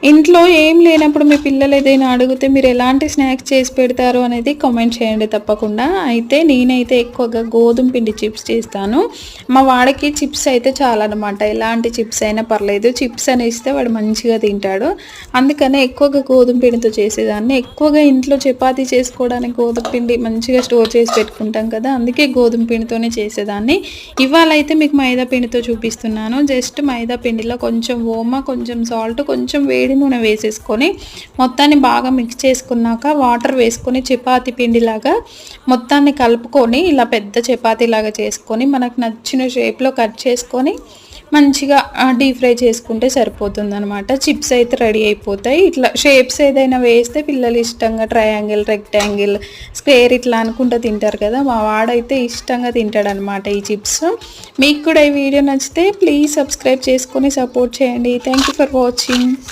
ఇంట్లో ఏం లేనప్పుడు మీ పిల్లలు ఏదైనా అడిగితే మీరు ఎలాంటి స్నాక్స్ చేసి పెడతారు అనేది కామెంట్ చేయండి తప్పకుండా. అయితే నేనైతే ఎక్కువగా గోధుమ పిండి చిప్స్ చేస్తాను. మా వాడికి చిప్స్ అయితే చాలనమాట. ఎలాంటి చిప్స్ అయినా పర్లేదు. చిప్స్ అని ఇస్తే వాడు మంచిగా తింటాడు. అందుకనే ఎక్కువగా గోధుమ పిండితో చేసేదాన్ని. ఎక్కువగా ఇంట్లో చపాతీ చేసుకోవడానికి గోధుమ పిండి మంచిగా స్టోర్ చేసి పెట్టుకుంటాం కదా! అందుకే గోధుమ పిండితోనే చేసేదాన్ని. ఇవాళైతే మీకు మైదా పిండితో చూపిస్తున్నాను. జస్ట్ మైదా పిండిలో కొంచెం ఓమ, కొంచెం సాల్ట్, కొంచెం వేడి నూనె వేసేసుకొని మొత్తాన్ని బాగా మిక్స్ చేసుకున్నాక వాటర్ వేసుకొని చపాతీ పిండిలాగా మొత్తాన్ని కలుపుకొని ఇలా పెద్ద చపాతీలాగా చేసుకొని మనకు నచ్చిన షేప్లో కట్ చేసుకొని మంచిగా డీప్ ఫ్రై చేసుకుంటే సరిపోతుందనమాట. చిప్స్ అయితే రెడీ అయిపోతాయి. ఇట్లా షేప్స్ ఏదైనా వేస్తే పిల్లలు ఇష్టంగా ట్రయాంగిల్, రెక్టాంగిల్, స్క్వేర్ ఇట్లా అనుకుంటూ తింటారు కదా! మా వాడైతే ఇష్టంగా తింటాడనమాట ఈ చిప్స్. మీకు కూడా ఈ వీడియో నచ్చితే ప్లీజ్ సబ్స్క్రైబ్ చేసుకొని సపోర్ట్ చేయండి. Thank you for watching.